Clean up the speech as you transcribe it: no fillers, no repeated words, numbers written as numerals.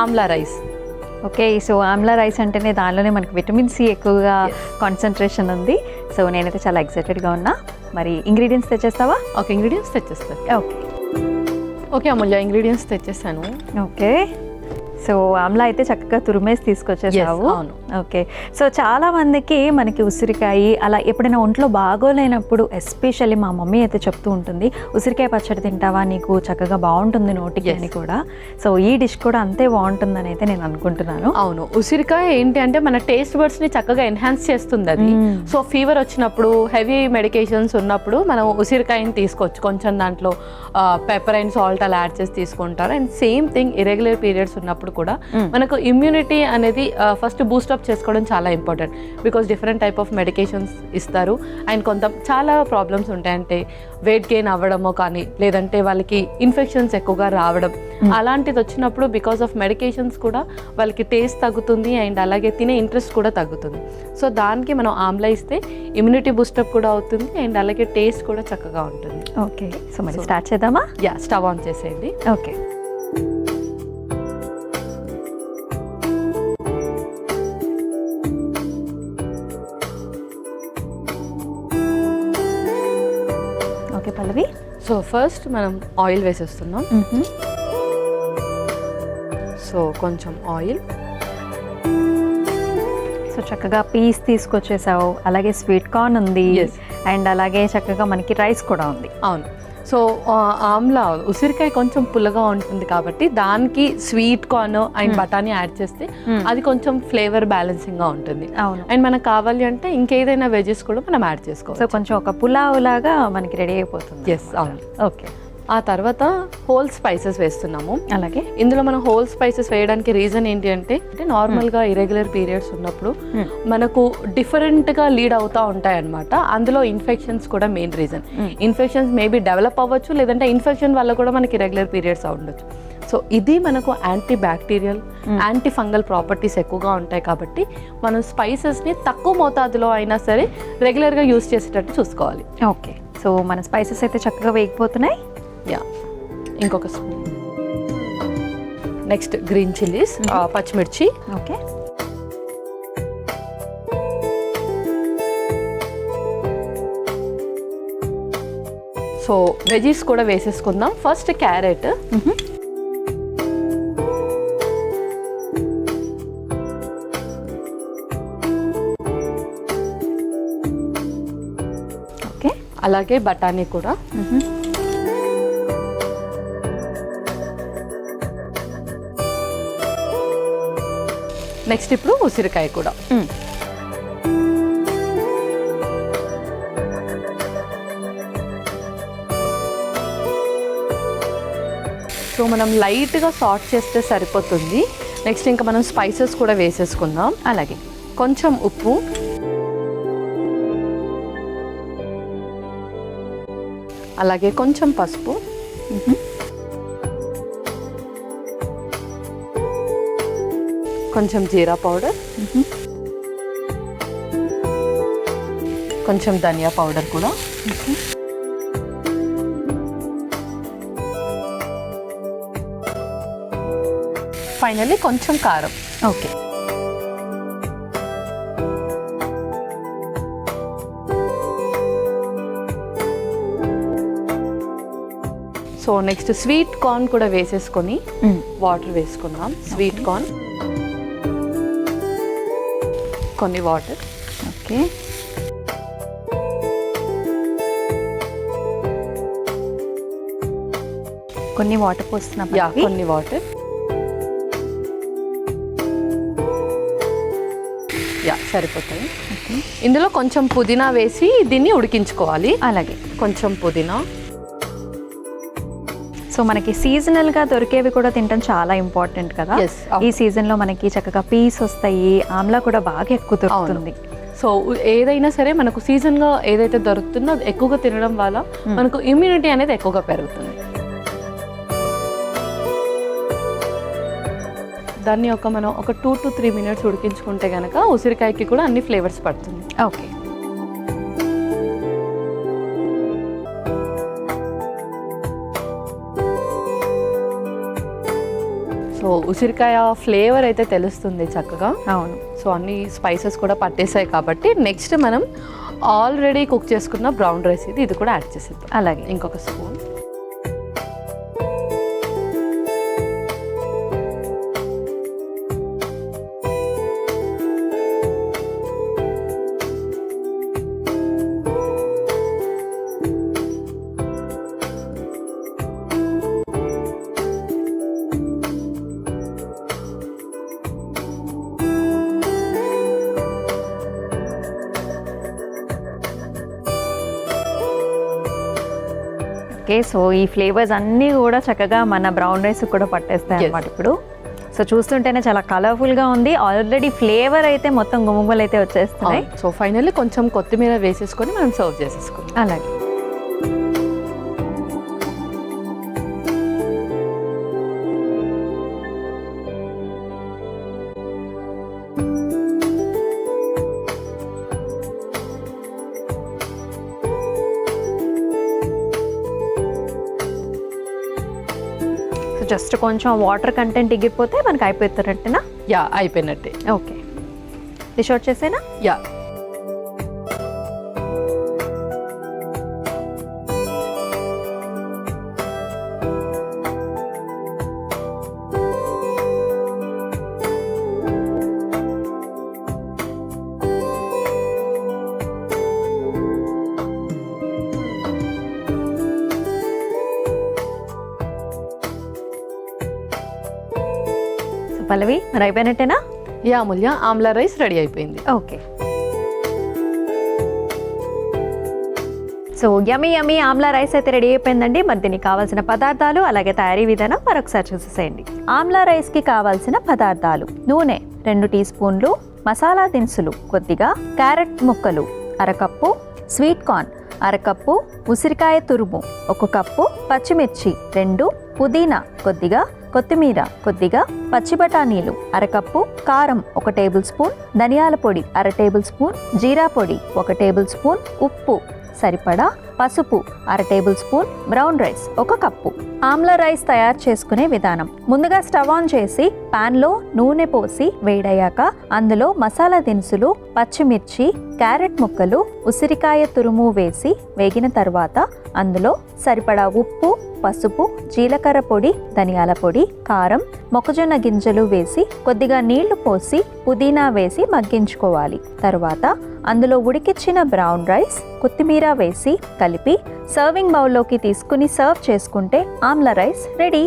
Amla rice. Okay, so amla rice అంటేనే దానిలోనే మనకి విటమిన్ సి ఎక్కువగా కాన్సన్ట్రేషన్ ఉంది. సో నేనైతే చాలా ఎక్సైటెడ్గా ఉన్నా. మరి ఇంగ్రీడియంట్స్ తెచ్చేస్తావా? ఓకే, ఇంగ్రీడియంట్స్ తెచ్చేస్తాను. ఓకే ఓకే అమూల్య, ఇంగ్రీడియంట్స్ తెచ్చేసాను. ఓకే, సో ఆమ్లా అయితే చక్కగా తురిమేసి తీసుకొచ్చేసావు. అవును. ఓకే, సో చాలా మందికి మనకి ఉసిరికాయ అలా ఎప్పుడైనా ఒంట్లో బాగోలేనప్పుడు ఎస్పెషల్లీ మా మమ్మీ అయితే చెప్తూ ఉంటుంది, ఉసిరికాయ పచ్చడి తింటావా నీకు చక్కగా బాగుంటుంది నోటికి అని కూడా. సో ఈ డిష్ కూడా అంతే బాగుంటుందని అయితే నేను అనుకుంటున్నాను. అవును, ఉసిరికాయ ఏంటి అంటే మన టేస్ట్ బర్డ్స్ ని చక్కగా ఎన్హాన్స్ చేస్తుంది అది. సో ఫీవర్ వచ్చినప్పుడు, హెవీ మెడికేషన్స్ ఉన్నప్పుడు మనం ఉసిరికాయని తీసుకోవచ్చు. కొంచెం దాంట్లో పెప్పర్ అండ్ సాల్ట్ అలా యాడ్ చేసి తీసుకుంటారు. And same thing irregular periods ఉన్నప్పుడు కూడా మనకు ఇమ్యూనిటీ అనేది ఫస్ట్ బూస్టప్ చేసుకోవడం చాలా important. Because different type of medications ఇస్తారు. అండ్ చాలా ప్రాబ్లమ్స్ ఉంటాయి. అంటే వెయిట్ గెయిన్ అవ్వడమో కానీ, లేదంటే వాళ్ళకి ఇన్ఫెక్షన్స్ ఎక్కువగా రావడం, అలాంటిది వచ్చినప్పుడు బికాస్ ఆఫ్ మెడికేషన్స్ కూడా వాళ్ళకి టేస్ట్ తగ్గుతుంది. అండ్ అలాగే తినే ఇంట్రెస్ట్ కూడా తగ్గుతుంది. సో దానికి మనం ఆమ్లా ఇస్తే ఇమ్యూనిటీ బూస్టప్ కూడా అవుతుంది. అండ్ అలాగే టేస్ట్ కూడా చక్కగా ఉంటుంది. ఓకే, సో మరి స్టార్ట్ చేద్దామా? యా, స్టవ్ ఆన్ చేసేయండి. ఓకే, పల్లవి. సో ఫస్ట్ మనం ఆయిల్ వేసేస్తున్నాం. సో కొంచెం ఆయిల్. సో చక్కగా పీస్ తీసుకొచ్చేసావు, అలాగే స్వీట్ కార్న్ ఉంది, అండ్ అలాగే చక్కగా మనకి రైస్ కూడా ఉంది. అవును. సో ఆమ్లా ఉసిరికాయ కొంచెం పుల్లగా ఉంటుంది కాబట్టి దానికి స్వీట్ కార్న్ అండ్ బఠానీ యాడ్ చేస్తే అది కొంచెం ఫ్లేవర్ బ్యాలెన్సింగ్ గా ఉంటుంది. అవును. అండ్ మనకు కావాలి అంటే ఇంకేదైనా వెజెస్ కూడా మనం యాడ్ చేసుకోవచ్చు. సో కొంచెం ఒక పులావ్ లాగా మనకి రెడీ అయిపోతుంది. ఎస్, అవును. ఓకే, ఆ తర్వాత హోల్ స్పైసెస్ వేస్తున్నాము. అలాగే ఇందులో మనం హోల్ స్పైసెస్ వేయడానికి రీజన్ ఏంటి అంటే నార్మల్గా ఇరెగ్యులర్ పీరియడ్స్ ఉన్నప్పుడు మనకు డిఫరెంట్గా లీడ్ అవుతూ ఉంటాయి అన్నమాట. అందులో ఇన్ఫెక్షన్స్ కూడా main reason. Infections maybe develop అవ్వచ్చు, లేదంటే ఇన్ఫెక్షన్ వల్ల కూడా మనకి ఇరెగ్యులర్ పీరియడ్స్ ఉండొచ్చు. సో ఇది మనకు anti bacterial, anti fungal properties ఎక్కువగా ఉంటాయి కాబట్టి మనం స్పైసెస్ని తక్కువ మోతాదులో అయినా సరే రెగ్యులర్గా యూస్ చేసేటట్టు చూసుకోవాలి. ఓకే, సో మన స్పైసెస్ అయితే చక్కగా వేగిపోతున్నాయి. యా, ఇంకొక స్పూన్. నెక్స్ట్ గ్రీన్ చిల్లీస్, పచ్చిమిర్చి. ఓకే, సో వెజీస్ కూడా వేసేసుకుందాం. First carrot. ఓకే, అలాగే బఠానీ కూడా. నెక్స్ట్ ఇప్పుడు ఉసిరికాయ కూడా. సో మనం లైట్గా సాట్ చేస్తే సరిపోతుంది. నెక్స్ట్ ఇంకా మనం స్పైసెస్ కూడా వేసేసుకుందాం. అలాగే కొంచెం ఉప్పు, అలాగే కొంచెం పసుపు, కొంచెం జీరా పౌడర్, కొంచెం ధనియా పౌడర్ కూడా, ఫైనల్లీ కొంచెం కారం. Okay, so next sweet corn కూడా వేసేసుకొని వాటర్ వేసుకుందాం. స్వీట్ కార్న్, కొన్ని వాటర్. ఓకే, కొన్ని వాటర్ పోస్తున్నా. యా, కొన్ని వాటర్. యా, సరిపోతాయి. ఇందులో కొంచెం పుదీనా వేసి దీన్ని ఉడికించుకోవాలి. అలాగే కొంచెం పుదీనా. సో మనకి సీజనల్గా దొరికేవి కూడా తినడం చాలా ఇంపార్టెంట్ కదా. ఈ సీజన్లో మనకి చక్కగా పీస్ వస్తాయి, ఆమ్లా కూడా బాగా ఎక్కువ దొరుకుతుంది. సో ఏదైనా సరే మనకు సీజన్గా ఏదైతే దొరుకుతుందో అది ఎక్కువగా తినడం వల్ల మనకు ఇమ్యూనిటీ అనేది ఎక్కువగా పెరుగుతుంది. దాన్ని మనం ఒక 2 to 3 minutes ఉడికించుకుంటే కనుక ఉసిరికాయకి కూడా అన్ని ఫ్లేవర్స్ పడుతుంది. ఓకే, సో ఉసిరికాయ ఫ్లేవర్ అయితే తెలుస్తుంది చక్కగా. అవును. సో అన్ని స్పైసెస్ కూడా పట్టేసాయి కాబట్టి నెక్స్ట్ మనం ఆల్రెడీ కుక్ చేసుకున్న బ్రౌన్ రైస్ ఇది కూడా యాడ్ చేసేద్దాం. అలాగే ఇంకొక స్పూన్. ఓకే, సో ఈ ఫ్లేవర్స్ అన్నీ కూడా చక్కగా మన బ్రౌన్ రైస్ కూడా పట్టేస్తాయి అన్నమాట ఇప్పుడు. సో చూస్తుంటేనే చాలా కలర్ఫుల్గా ఉంది. ఆల్రెడీ ఫ్లేవర్ అయితే మొత్తం గుమ్మగుమ్మలు అయితే వచ్చేస్తున్నాయి. సో ఫైనల్లీ కొంచెం కొత్తిమీర వేసేసుకొని మనం సర్వ్ చేసేసుకుందాం. అలాగే జస్ట్ కొంచెం వాటర్ కంటెంట్ ఎగిరిపోతే మనకి అయిపోతున్నట్టేనా? యా, అయిపోయినట్టే. ఓకే, డిష్ అవుట్ చేసేనా? యా. పల్లవి, మరి అయిపోయినట్టేనా? Yeah Amulya, amla rice ready అయిపోయింది. Okay, so yummy yummy amla rice అయితే రెడీ అయిపోయిందండి. మరి దీనికి కావాల్సిన పదార్థాలు అలాగే తయారీ విధానం మరొకసారి చూసేసేయండి. ఆమ్లా రైస్కి కావాల్సిన పదార్థాలు: నూనె 2 టీ స్పూన్లు, మసాలా దినుసులు కొద్దిగా, క్యారెట్ ముక్కలు అరకప్పు, స్వీట్ కార్న్ అరకప్పు, ఉసిరికాయ తురుము 1 కప్పు, పచ్చిమిర్చి 2, పుదీనా కొద్దిగా, కొత్తిమీర కొద్దిగా, పచ్చి బఠానీలు అరకప్పు, కారం 1 టేబుల్ స్పూన్, ధనియాల పొడి 1/2 టేబుల్ స్పూన్, జీరా పొడి 1 టేబుల్ స్పూన్, ఉప్పు సరిపడా, పసుపు 1/2 table spoon, brown rice 1 cup. Amla rice తయారు చేసుకునే విధానం: ముందుగా స్టవ్ ఆన్ చేసి పాన్లో నూనె పోసి వేడయ్యాక అందులో మసాలా దినుసులు, పచ్చిమిర్చి, క్యారెట్ ముక్కలు, ఉసిరికాయ తురుము వేసి వేగిన తర్వాత అందులో సరిపడా ఉప్పు, పసుపు, జీలకర్ర పొడి, ధనియాల పొడి, కారం, మొక్కజొన్న గింజలు వేసి కొద్దిగా నీళ్లు పోసి పుదీనా వేసి మగ్గించుకోవాలి. తర్వాత అందులో ఉడికించిన బ్రౌన్ రైస్, కొత్తిమీర వేసి కలిపి సర్వింగ్ బౌల్లోకి తీసుకుని సర్వ్ చేసుకుంటే ఆమ్లా రైస్ రెడీ.